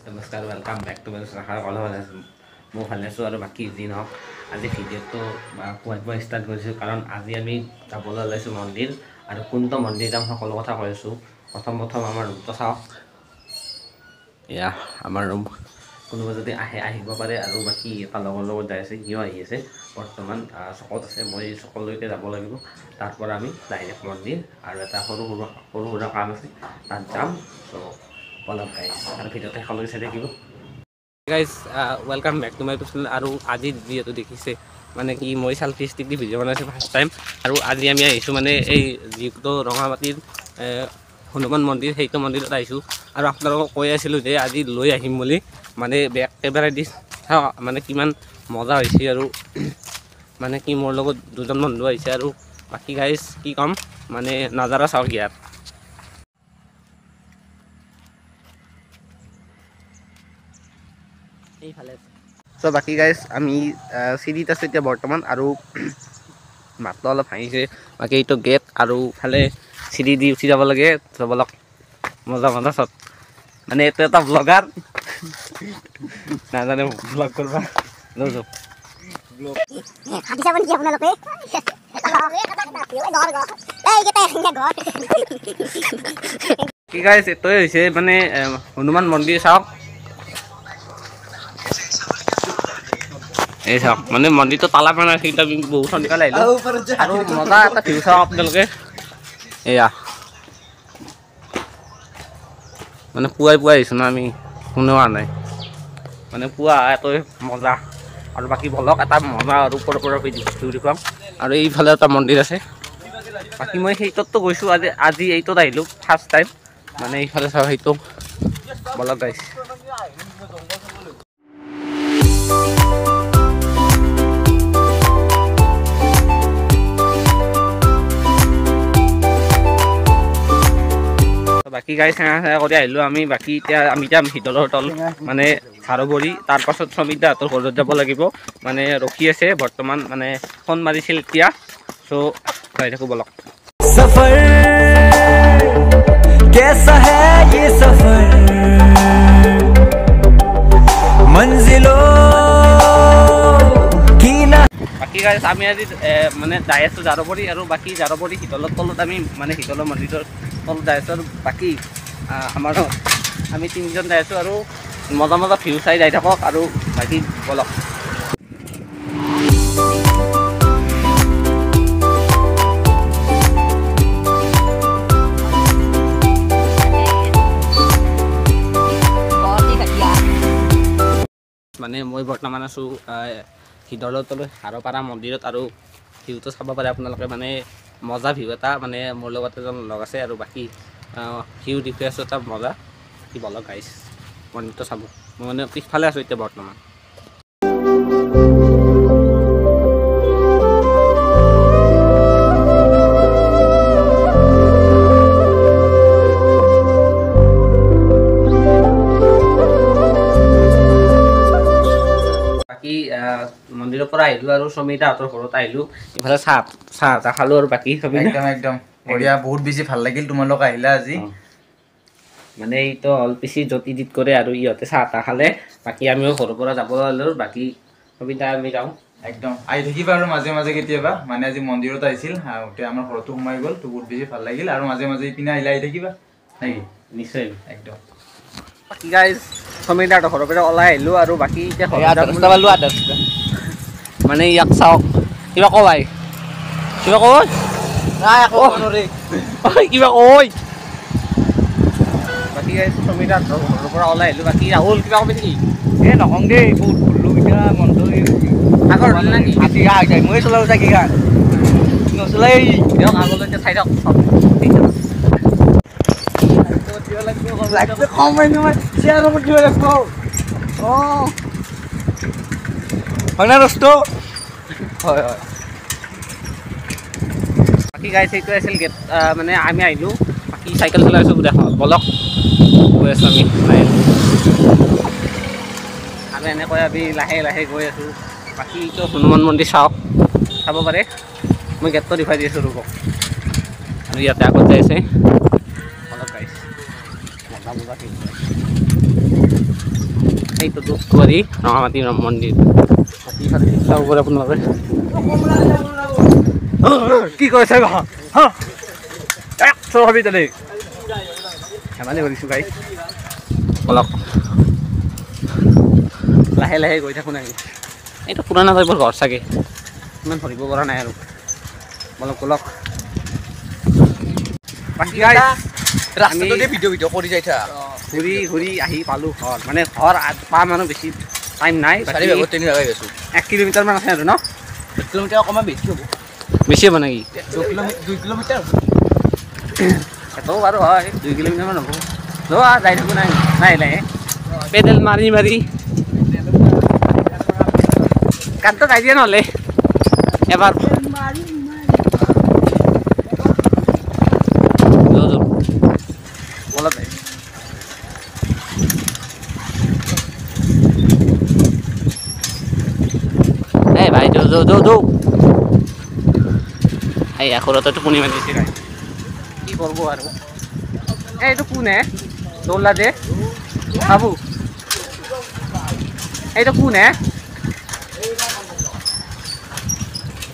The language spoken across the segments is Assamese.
নমস্কাৰ ৱেলকাম বেক টু আশা কৰো ভালে আছো মই ভালে আছো আৰু বাকী যি নহওক আজি ভিডিঅ'টো পুৱাই ষ্টাৰ্ট কৰিছোঁ কাৰণ আজি আমি যাবলৈ ওলাইছোঁ মন্দিৰ আৰু কোনটো মন্দিৰ যাম সকলো কথা কৈ আছোঁ প্ৰথম আমাৰ ৰুমটো চাওক এয়া আমাৰ ৰুম কোনোবা যদি আহিব পাৰে আৰু বাকী এটা লগৰ লগত যাই আছে সিও আহি আছে বৰ্তমান চকত আছে মই চকলৈকে যাব লাগিব তাৰ পৰা আমি ডাইৰেক্ট মন্দিৰ আৰু এটা সৰু সুৰা কাম আছে তাত যাম চ' অলপ গাইজ আৰু ভিডিঅ'টো শেষলৈকে চাই থাকিব guys welcome back to my channel আৰু আজি যিহেতু দেখিছে মানে কি মই চেল্ফি ষ্টিক দি ভিডিঅ' বনাইছোঁ ফাৰ্ষ্ট টাইম আৰু আজি আমি আহিছোঁ মানে এই যিটো ৰঙামাটিৰ হনুমান মন্দিৰ সেইটো মন্দিৰত আহিছোঁ আৰু আপোনালোকক কৈ আছিলোঁ যে আজি লৈ আহিম বুলি মানে বেক কেমেৰা দি মানে কিমান মজা হৈছে আৰু মানে কি মোৰ লগত দুজন বন্ধু আহিছে আৰু বাকী গাইজ কি ক'ম মানে নাজাৰা চাওক ইয়াত চ' বাকী গাইজ আমি চিৰিত আছোঁ এতিয়া বৰ্তমান আৰু মাতটো অলপ ভাঙিছে বাকী এইটো গেট আৰু ফালে চিৰি দি উঠি যাব লাগে চবলক মজা চব মানে এইটো এটা ব্লগাৰ নাজানে ব্লগ কৰিব কি গাইজ এইটোৱে হৈছে মানে হনুমান মন্দিৰ চাওক এই চাওক মানে মন্দিৰটো তালা মাৰা সেইটা বহুত সোনকালে আহিলোঁ আৰু মজা এটা ভিউ চাওক আপোনালোকে এয়া মানে পুৱাই আহিছোঁ না আমি কোনেও নাই মানে পুৱা এটাই মজা আৰু বাকী বলক এটা মজা আৰু ওপৰৰ পৰা ভিউ দেখুৱাম আৰু এইফালে এটা মন্দিৰ আছে বাকী মই সেইটোতো গৈছোঁ আজি এইটোত আহিলোঁ ফাৰ্ষ্ট টাইম মানে এইফালে চাওঁ সেইটো বলক গাইছ বাকী গাড়ী চেঙা কৰি আহিলোঁ আমি বাকী এতিয়া আমি যাম শীতলৰ তল মানে ঝাৰুবৰী তাৰপাছত সমিতাহঁতৰ ঘৰত যাব লাগিব মানে ৰখি আছে বৰ্তমান মানে ফোন মাৰিছিল এতিয়া চ' যাই থাকোঁ বলক सफर कैसा है ये सफर मंजिलों की ना বাকী গাড়ী আমি আজি মানে যাই আছোঁ ঝাৰুবৰী আৰু বাকী ঝাৰুবৰী শীতলৰ তলত আমি মানে শীতলৰ মন্দিৰৰ তলত যাই আছোঁ আৰু বাকী আমাৰ আমি তিনিজন যাই আছোঁ আৰু মজা ভিউ চাই যাই থাকক আৰু বাকী বলক মানে মই বৰ্তমান আছোঁ শীতলৰ তলত হাৰপাৰা মন্দিৰত আৰু ভিউটো চাব পাৰে আপোনালোকে মানে মজা ভিউ এটা মানে মোৰ লগত এজন লগ আছে আৰু বাকী ভিউ দেখি আছোঁ এটা মজা কি বলক গাইছ মন্দিৰটো চাব মই মানে পিছফালে আছোঁ এতিয়া বৰ্তমান মন্দিৰৰ পৰা আহিলোঁ আৰু সমিতাহঁতৰ ঘৰত আহিলোঁ ইফালে চাহ খালোঁ আৰু বাকী একদম বঢ়িয়া বহুত বেছি ভাল লাগিল তোমালোক আহিলা আজি মানে এইটো হল পিছি য'ত ইডিট কৰে আৰু ইহঁতে চাহ খালে বাকী আমিও ঘৰৰ পৰা যাব ল'লোঁ বাকী সমিতা আমি যাওঁ একদম আহি থাকিবা আৰু মাজে মাজে কেতিয়াবা মানে আজি মন্দিৰত আহিছিল আমাৰ ঘৰতো সোমাই গ'ল তো বহুত বেছি ভাল লাগিল আৰু মাজে মাজে ইপিনে আহিলে আহি থাকিবা নেকি নিশ্চয় একদম বাকী গাইজ সমিতাহঁতৰ ঘৰৰ পৰা ওলাই আহিলোঁ আৰু বাকী এতিয়া মানে ইয়াক চাওক কিবা কওঁ ভাই কিবা কয় কিবা কয় বাকী সমিতাহঁতৰ ঘৰৰ পৰা ওলাই আহিলোঁ বাকী ৰাহুল কিবা কবি নেকি এই নকওঁ দেই বহুত ভুলো এতিয়া মনটো আগৰ হ'ল নেকি মই চলাব থাকি গা নচলাই দিয়ক আগলৈকে চাই দিয়ক হয় না দোস্ত হয় বাকী গাড়ী সেইটো আছিল গেট মানে আমি আহিলোঁ বাকী চাইকেল চলাই আছোঁ দেখা বলক গৈ আছোঁ আমি এনেকৈ আমি লাহে গৈ আছোঁ বাকী এইটো হনুমান মন্দিৰ চাব পাৰে মই গেটটো দেখুৱাই দি আছোঁ ৰ'ব আৰু ইয়াতে আগত যাই আছে অলপ গাইছ মজা এইটো দুধকুৱাৰী ৰঙামাটি মন্দিৰ চাব পাৰে আপোনালোকে কি কৈছে ভাবি তালে ধেমালি কৰিছোঁ গাই অলপ লাহে লাহে গৈ থাকোঁ নাই এইটো পুৰণা টাইপৰ ঘৰ চাগে ইমান ধৰিব পৰা নাই আৰু বলক বাকী ৰাস্তাটোতে ভিডিঅ' কৰি যাই থাক ঘূৰি ঘূৰি আহি পালোঁ ঘৰ মানে ঘৰ পাম আৰু বেছি টাইম নাই 1 কিলোমিটাৰমান আছে আৰু ন 1 কিলোমিটাৰ অকণমান বেছি হ'ব বেছি হ'ব নেকি 2 কিলোমিটাৰ সেইটো বাৰু হয় 2 কিলোমিটাৰমান হ'ব যোৱা যাই থাকোঁ নাই লাহে পেডেল মাৰি গানটো গাই দিয়ে নহ'লে এবাৰ বলত এই ভাই যৌ এই আখৰতে টোপনি মাৰিছে গাই কি করবো আর এইটো কোনে দৌলা দে বাবু এইটো কোনে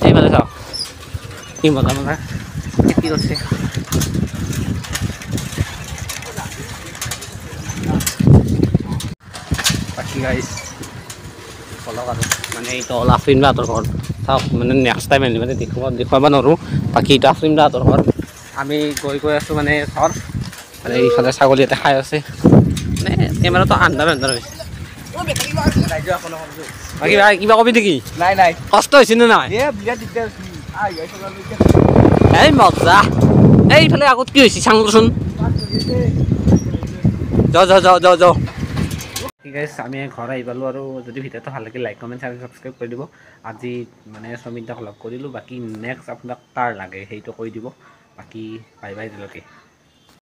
এইফালে চাও কি মজা খেতি করছে বাকি গাইস ফলক আৰু মানে এইটো হ'ল আফৰিন বাহঁতৰ ঘৰ চাওক মানে নেক্সট টাইম আহিলে মানে দেখুৱাব নোৱাৰোঁ বাকী এইটো আফৰিন বাহঁতৰ ঘৰ আমি গৈ আছোঁ মানে ঘৰ মানে এইফালে ছাগলী এটা খাই আছে মানে কেমেৰাটো আন্ধাৰ হৈছে বাকী ভাই কিবা কবি নেকি নাই কষ্ট হৈছে নে নাই বিৰাট দিগদাৰ এই মজা এইফালে আগত কি হৈছে চাংচোন যাওঁ ঠিক আছে আমি ঘৰ আহি পালোঁ আৰু যদি ভিডিঅ'টো ভাল লাগে লাইক কমেণ্ট শ্বেয়াৰ ছাবস্ক্ৰাইব কৰি দিব আজি মানে সমিতাক লগ কৰিলোঁ বাকী নেক্সট আপোনাক কাৰ লাগে সেইটো কৈ দিব বাকী বাই এতিয়ালৈকে